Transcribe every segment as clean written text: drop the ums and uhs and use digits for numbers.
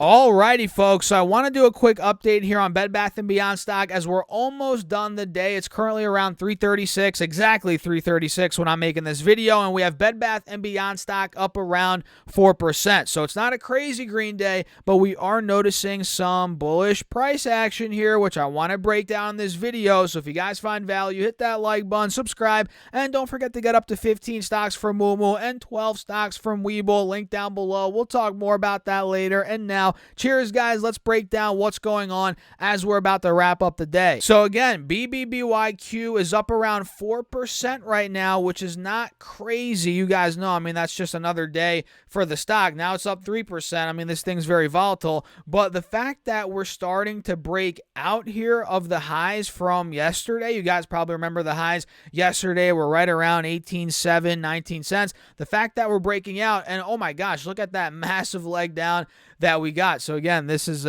Alrighty, folks, so I want to do a quick update here on Bed Bath & Beyond stock as we're almost done the day. It's currently around 336, exactly 336 when I'm making this video, and we have Bed Bath & Beyond stock up around 4%. So it's not a crazy green day, but we are noticing some bullish price action here, which I want to break down in this video. So if you guys find value, hit that like button, subscribe, and don't forget to get up to 15 stocks from Moomoo and 12 stocks from Webull. Link down below. We'll talk more about that later. And now, cheers, guys. Let's break down what's going on as we're about to wrap up the day. So again, BBBYQ is up around 4% right now, which is not crazy. You guys know, I mean, that's just another day for the stock. Now it's up 3%. I mean, this thing's very volatile, but the fact that we're starting to break out here of the highs from yesterday, you guys probably remember the highs yesterday were right around 18.7, 19 cents. The fact that we're breaking out, and oh my gosh, look at that massive leg down that we got. So again, this is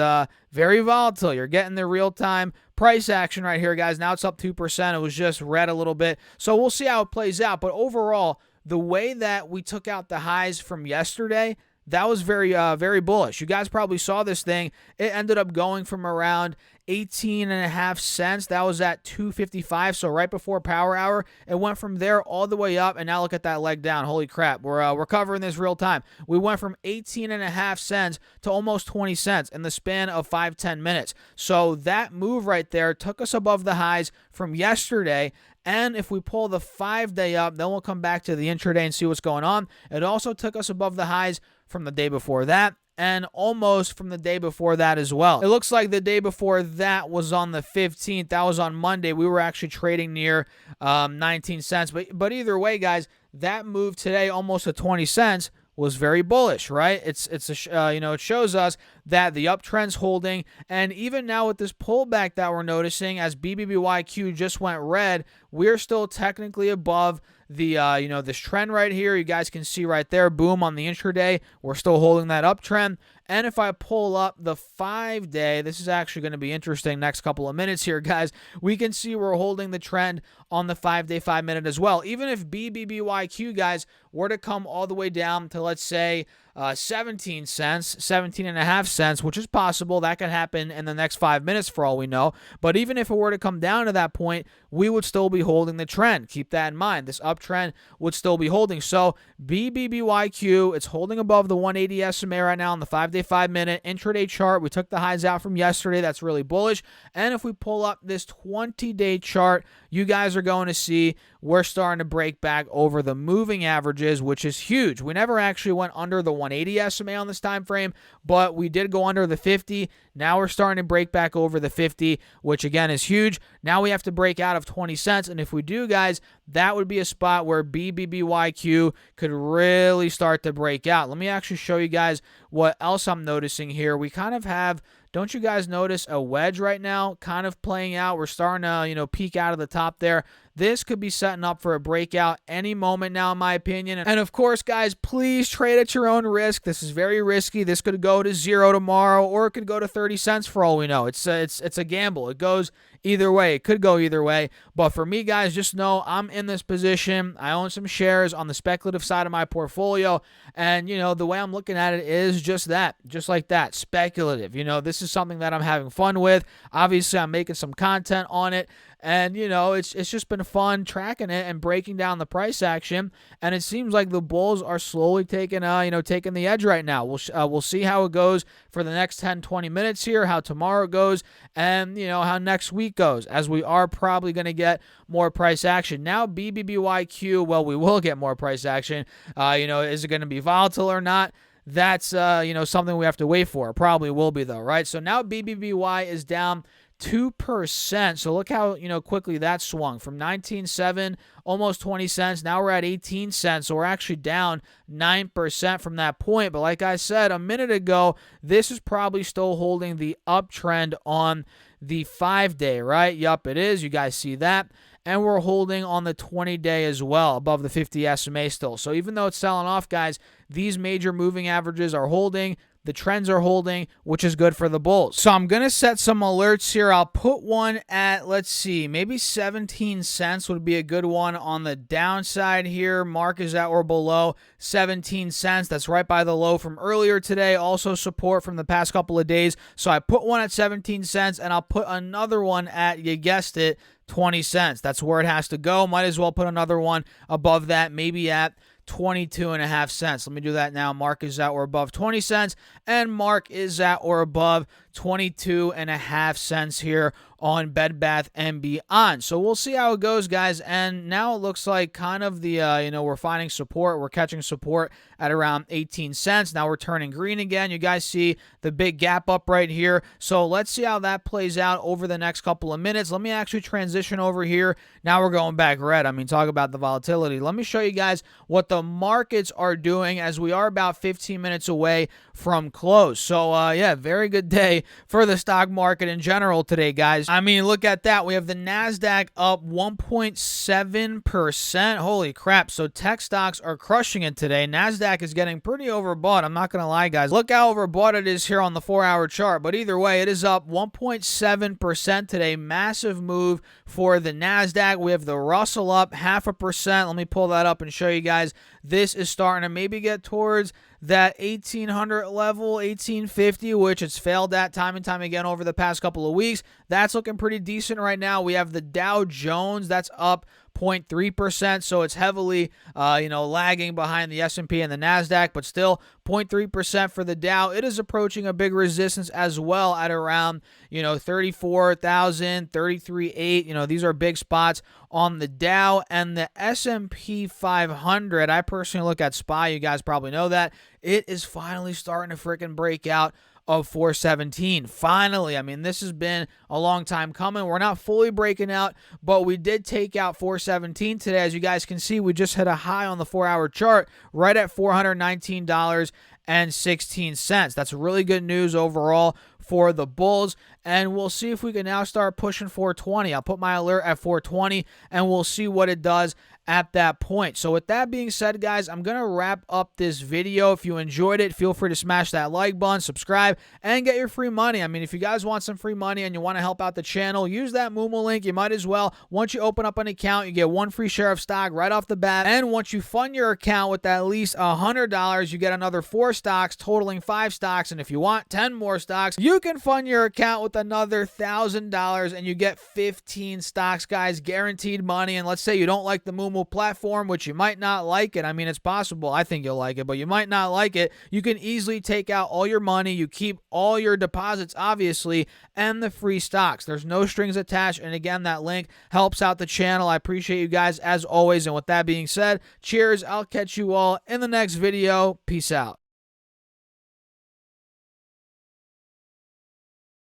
very volatile. You're getting the real-time price action right here, guys. Now it's up 2%. It was just red a little bit. So we'll see how it plays out. But overall, the way that we took out the highs from yesterday, that was very bullish. You guys probably saw this thing. It ended up going from around 18.5 cents. That was at 255. So right before power hour, it went from there all the way up. And now look at that leg down. Holy crap. We're covering this real time. We went from 18.5 cents to almost 20 cents in the span of 5-10 minutes. So that move right there took us above the highs from yesterday. And if we pull the 5-day up, then we'll come back to the intraday and see what's going on. It also took us above the highs from the day before that, and almost from the day before that as well. It looks like the day before that was on the 15th. That was on Monday. We were actually trading near 19 cents. But either way, guys, that move today almost to 20 cents was very bullish, right? It shows us that the uptrend's holding, and even now with this pullback that we're noticing as BBBYQ just went red, we're still technically above the this trend right here. You guys can see right there, boom, on the intraday, we're still holding that uptrend. And if I pull up the 5-day, this is actually going to be interesting next couple of minutes here, guys. We can see we're holding the trend on the 5-day, 5-minute as well. Even if BBBYQ, guys, were to come all the way down to, let's say, 17 cents, 17.5 cents, which is possible. That could happen in the next 5 minutes for all we know. But even if it were to come down to that point, we would still be holding the trend. Keep that in mind. This uptrend would still be holding. So BBBYQ, it's holding above the 180 SMA right now on the 5-day, 5-minute intraday chart. We took the highs out from yesterday. That's really bullish. And if we pull up this 20-day chart, you guys are going to see we're starting to break back over the moving averages, which is huge. We never actually went under the 180 SMA on this time frame, but we did go under the 50. Now we're starting to break back over the 50, which again is huge. Now we have to break out of 20 cents, and if we do, guys, that would be a spot where BBBYQ could really start to break out. Let me actually show you guys what else I'm noticing here. We kind of have, don't you guys notice a wedge right now kind of playing out? We're starting to, peek out of the top there. This could be setting up for a breakout any moment now, in my opinion. And of course, guys, please trade at your own risk. This is very risky. This could go to 0 tomorrow, or it could go to 30 cents for all we know. It's a gamble. It goes either way. It could go either way. But for me, guys, just know I'm in this position. I own some shares on the speculative side of my portfolio. And, the way I'm looking at it is just that, just like that, speculative. This is something that I'm having fun with. Obviously, I'm making some content on it. And, it's just been fun tracking it and breaking down the price action. And it seems like the bulls are slowly taking the edge right now. We'll see how it goes for the next 10, 20 minutes here, how tomorrow goes, and, how next week goes, as we are probably going to get more price action. Now, BBBYQ, well, we will get more price action. Is it going to be volatile or not? That's, something we have to wait for. It probably will be, though, right? So now BBBY is down 2%. So look how, quickly that swung from 19.7, almost 20 cents. Now we're at 18 cents. So we're actually down 9% from that point. But like I said a minute ago, this is probably still holding the uptrend on the 5-day, right? Yup, it is. You guys see that. And we're holding on the 20-day as well, above the 50 SMA still. So even though it's selling off, guys, these major moving averages are holding. The trends are holding, which is good for the bulls. So I'm going to set some alerts here. I'll put one at, let's see, maybe 17 cents would be a good one on the downside here. Mark is at or below 17 cents. That's right by the low from earlier today. Also support from the past couple of days. So I put one at 17 cents, and I'll put another one at, you guessed it, 20 cents. That's where it has to go. Might as well put another one above that, maybe at 22.5 cents. Let me do that now. Mark is at or above 20 cents, and Mark is at or above 22.5 cents here on Bed Bath & Beyond. So we'll see how it goes, guys. And now it looks like kind of the, we're finding support. We're catching support at around 18 cents. Now we're turning green again. You guys see the big gap up right here. So let's see how that plays out over the next couple of minutes. Let me actually transition over here. Now we're going back red. I mean, talk about the volatility. Let me show you guys what the markets are doing as we are about 15 minutes away from close. So, yeah, very good day for the stock market in general today, guys. I mean, look at that. We have the NASDAQ up 1.7%. Holy crap. So tech stocks are crushing it today. NASDAQ is getting pretty overbought. I'm not going to lie, guys. Look how overbought it is here on the 4-hour chart. But either way, it is up 1.7% today. Massive move for the NASDAQ. We have the Russell up 0.5%. Let me pull that up and show you guys. This is starting to maybe get towards that 1800 level, 1850, which it's failed at time and time again over the past couple of weeks. That's looking pretty decent right now. We have the Dow Jones. That's up 0.3%, so it's heavily, lagging behind the S&P and the NASDAQ, but still 0.3% for the Dow. It is approaching a big resistance as well at around, 34,000, 33.8. These are big spots on the Dow. And the S&P 500, I personally look at SPY. You guys probably know that. It is finally starting to freaking break out of 417. Finally. I mean, this has been a long time coming. We're not fully breaking out, but we did take out 417 today. As you guys can see, we just hit a high on the 4-hour chart right at $419.16. That's really good news overall for the bulls, and we'll see if we can now start pushing 420. I'll put my alert at 420, and we'll see what it does at that point. So with that being said, guys, I'm going to wrap up this video. If you enjoyed it, feel free to smash that like button, subscribe, and get your free money. I mean, if you guys want some free money and you want to help out the channel, use that Moomoo link. You might as well. Once you open up an account, you get 1 free share of stock right off the bat. And once you fund your account with at least $100, you get another 4 stocks, totaling 5 stocks. And if you want 10 more stocks, you can fund your account with another $1,000 and you get 15 stocks, guys, guaranteed money. And let's say you don't like the Moomoo platform, which you might not like it. I mean, it's possible. I think you'll like it, but you might not like it. You can easily take out all your money. You keep all your deposits, obviously, and the free stocks. There's no strings attached. And again, that link helps out the channel. I appreciate you guys as always. And with that being said, cheers. I'll catch you all in the next video. Peace out.